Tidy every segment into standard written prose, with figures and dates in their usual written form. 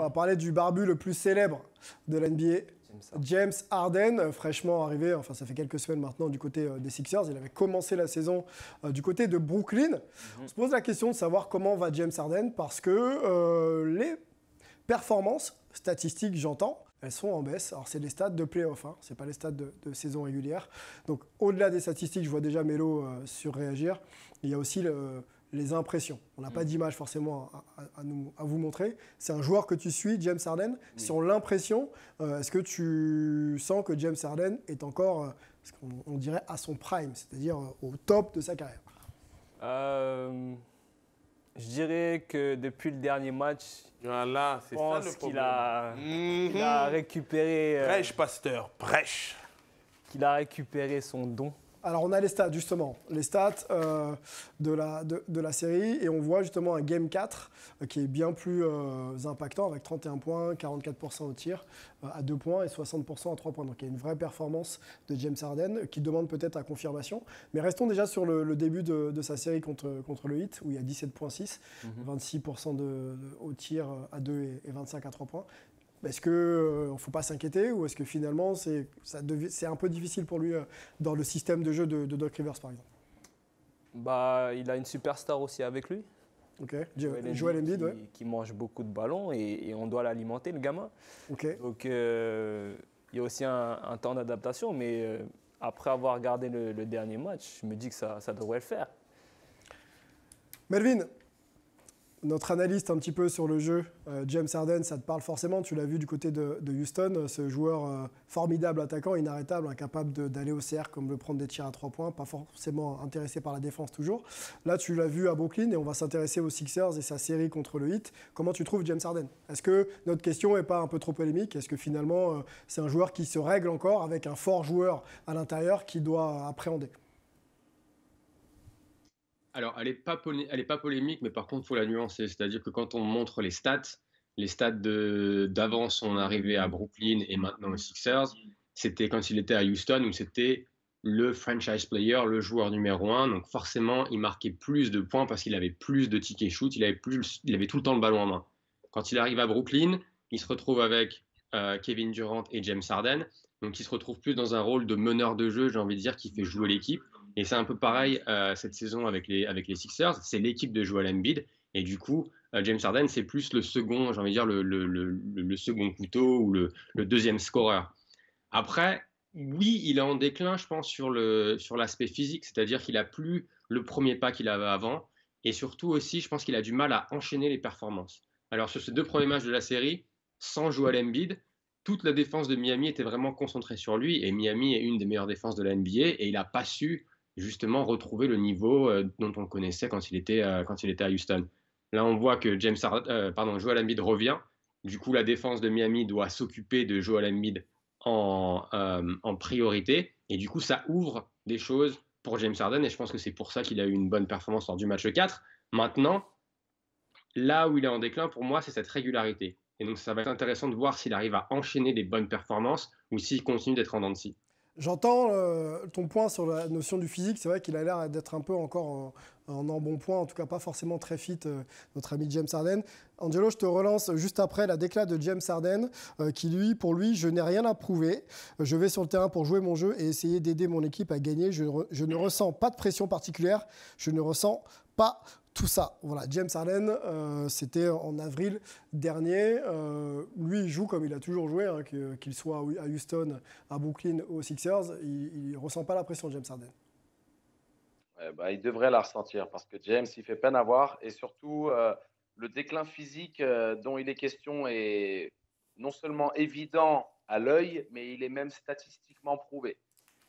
va parler du barbu le plus célèbre de l'NBA. James Harden, fraîchement arrivé, enfin ça fait quelques semaines maintenant du côté des Sixers. Il avait commencé la saison du côté de Brooklyn. On se pose la question de savoir comment va James Harden parce que les performances statistiques, j'entends, elles sont en baisse. Alors c'est les stats de play-off, ce n'est pas les stats de saison régulière. Donc au-delà des statistiques, je vois déjà Melo surréagir. Il y a aussi les impressions. On n'a pas d'image forcément à vous montrer. C'est un joueur que tu suis, James Harden. Sur l'impression, est-ce que tu sens que James Harden est encore, on dirait, à son prime, c'est-à-dire au top de sa carrière? Je dirais que depuis le dernier match, voilà, je pense qu'il a récupéré... Prêche, pasteur, prêche. Qu'il a récupéré son don. Alors, on a les stats, justement, les stats de la série. Et on voit justement un Game 4 qui est bien plus impactant avec 31 points, 44% au tir à 2 points et 60% à 3 points. Donc, il y a une vraie performance de James Harden qui demande peut-être à confirmation. Mais restons déjà sur le début de sa série contre le Heat où il y a 17,6, 26% au tir à 2 et 25 à 3 points. Est-ce qu'il ne faut pas s'inquiéter ou est-ce que finalement c'est un peu difficile pour lui dans le système de jeu de Doc Rivers par exemple? Il a une superstar aussi avec lui. Ok, Joel Embiid, qui mange beaucoup de ballons et on doit l'alimenter, le gamin. Okay. Donc il y a aussi un temps d'adaptation, mais après avoir regardé le dernier match, je me dis que ça devrait le faire. Melvin, notre analyste un petit peu sur le jeu, James Harden, ça te parle forcément. Tu l'as vu du côté de Houston, ce joueur formidable attaquant, inarrêtable, incapable d'aller au cercle, comme de prendre des tirs à 3 points, pas forcément intéressé par la défense toujours. Là, tu l'as vu à Brooklyn et on va s'intéresser aux Sixers et sa série contre le Heat. Comment tu trouves James Harden? Est-ce que notre question n'est pas un peu trop polémique? Est-ce que finalement, c'est un joueur qui se règle encore avec un fort joueur à l'intérieur qui doit appréhender? Alors, elle n'est pas polémique, mais par contre, il faut la nuancer. C'est-à-dire que quand on montre les stats d'avant son arrivée à Brooklyn et maintenant aux Sixers, c'était quand il était à Houston où c'était le franchise player, le joueur numéro 1. Donc forcément, il marquait plus de points parce qu'il avait plus de tickets shoot, il avait tout le temps le ballon en main. Quand il arrive à Brooklyn, il se retrouve avec Kevin Durant et James Harden. Donc il se retrouve plus dans un rôle de meneur de jeu, j'ai envie de dire, qui fait jouer l'équipe. Et c'est un peu pareil cette saison avec les Sixers. C'est l'équipe de Joel Embiid. Et du coup, James Harden, c'est plus le second, j'ai envie de dire, le second couteau ou le deuxième scoreur. Après, oui, il est en déclin, je pense, sur l'aspect physique. C'est-à-dire qu'il n'a plus le premier pas qu'il avait avant. Et surtout aussi, je pense qu'il a du mal à enchaîner les performances. Alors, sur ces 2 premiers matchs de la série, sans Joel Embiid, toute la défense de Miami était vraiment concentrée sur lui. Et Miami est une des meilleures défenses de la NBA. Et il n'a pas su justement retrouver le niveau dont on le connaissait quand il était à Houston. Là, on voit que Joel Embiid revient. Du coup, la défense de Miami doit s'occuper de Joel Embiid en priorité. Et du coup, ça ouvre des choses pour James Harden. Et je pense que c'est pour ça qu'il a eu une bonne performance lors du match 4. Maintenant, là où il est en déclin, pour moi, c'est cette régularité. Et donc, ça va être intéressant de voir s'il arrive à enchaîner des bonnes performances ou s'il continue d'être en dents de scie. J'entends ton point sur la notion du physique. C'est vrai qu'il a l'air d'être un peu encore en bon point, en tout cas pas forcément très fit, notre ami James Harden. Angelo, je te relance juste après la déclat de James Harden qui, pour lui, je n'ai rien à prouver. Je vais sur le terrain pour jouer mon jeu et essayer d'aider mon équipe à gagner. Je ne ressens pas de pression particulière. Je ne ressens pas tout ça. Voilà, James Harden, c'était en avril dernier. Lui, il joue comme il a toujours joué, qu'il soit à Houston, à Brooklyn ou aux Sixers. Il ne ressent pas la pression, James Harden. Il devrait la ressentir parce que James, il fait peine à voir. Et surtout, le déclin physique dont il est question est non seulement évident à l'œil, mais il est même statistiquement prouvé.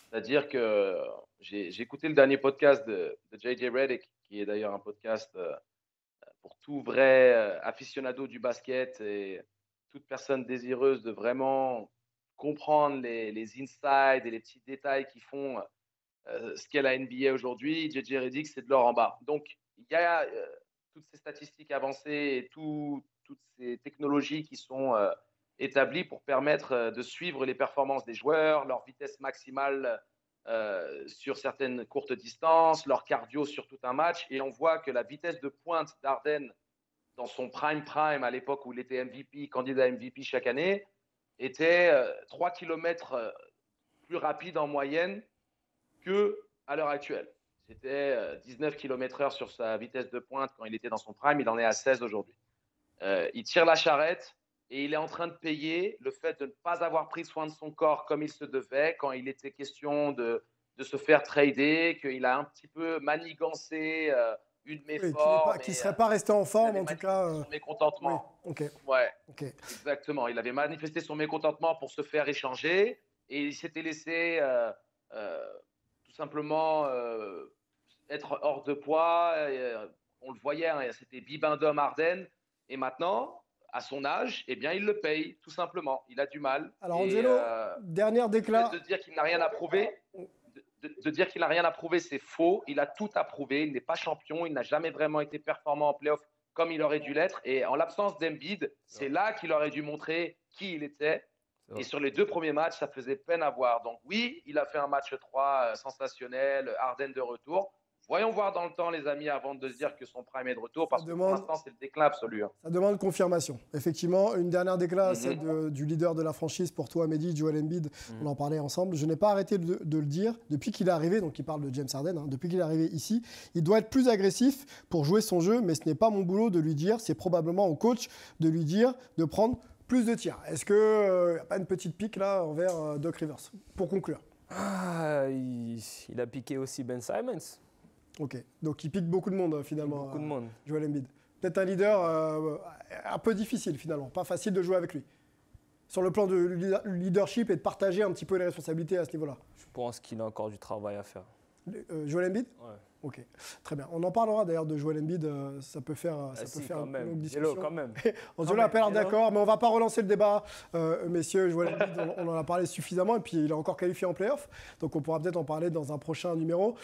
C'est-à-dire que j'ai écouté le dernier podcast de J.J. Redick, qui est d'ailleurs un podcast pour tout vrai aficionado du basket et toute personne désireuse de vraiment comprendre les insides et les petits détails qui font ce qu'est la NBA aujourd'hui. J.J. Redick, c'est de l'or en bas. Donc, il y a toutes ces statistiques avancées et toutes ces technologies qui sont établies pour permettre de suivre les performances des joueurs, leur vitesse maximale sur certaines courtes distances, leur cardio sur tout un match. Et on voit que la vitesse de pointe d'Harden dans son prime à l'époque où il était MVP, candidat MVP chaque année, était 3 km plus rapide en moyenne qu'à l'heure actuelle. C'était 19 km/h sur sa vitesse de pointe quand il était dans son prime. Il en est à 16 aujourd'hui. Il tire la charrette et il est en train de payer le fait de ne pas avoir pris soin de son corps comme il se devait quand il était question de se faire trader, qu'il a un petit peu manigancé une de mes formes. Qui ne serait pas resté en forme, en tout cas. Son mécontentement. Oui, ok. Ouais, Ok. exactement. Il avait manifesté son mécontentement pour se faire échanger et il s'était laissé tout simplement être hors de poids. On le voyait, hein, c'était Bibendum Arden. Et maintenant, à son âge, eh bien, il le paye, tout simplement. Il a du mal. Alors, Angelo, dernière déclat. De dire qu'il n'a rien à prouver, de dire qu'il n'a rien à prouver, c'est faux. Il a tout à prouver. Il n'est pas champion. Il n'a jamais vraiment été performant en playoff comme il aurait dû l'être. Et en l'absence d'Embiid, c'est là qu'il aurait dû montrer qui il était. Et sur les 2 premiers matchs, ça faisait peine à voir. Donc oui, il a fait un match 3 sensationnel, Harden de retour. Voyons voir dans le temps, les amis, avant de se dire que son prime est de retour, parce que pour l'instant, c'est le déclin absolu. Hein. Ça demande confirmation. Effectivement, une dernière déclat, celle du leader de la franchise pour toi, Mehdi, Joel Embiid. On en parlait ensemble. Je n'ai pas arrêté de le dire depuis qu'il est arrivé, donc il parle de James Harden, hein, depuis qu'il est arrivé ici. Il doit être plus agressif pour jouer son jeu, mais ce n'est pas mon boulot de lui dire, c'est probablement au coach de lui dire de prendre plus de tirs. Est-ce qu'il n'y a pas une petite pique là envers Doc Rivers? Pour conclure. Il a piqué aussi Ben Simmons. Ok, donc il pique beaucoup de monde finalement. Beaucoup de monde. Joel Embiid. Peut-être un leader un peu difficile finalement, pas facile de jouer avec lui. Sur le plan de leadership et de partager un petit peu les responsabilités à ce niveau-là. Je pense qu'il a encore du travail à faire. Joel Embiid? Ouais. Ok, très bien. On en parlera d'ailleurs de Joel Embiid, ça peut faire quand une même. longue discussion. Hello, quand même. Angelo a pas l'air d'accord, mais on ne va pas relancer le débat, messieurs. Joel Embiid, on en a parlé suffisamment, et puis il est encore qualifié en play-off, donc on pourra peut-être en parler dans un prochain numéro.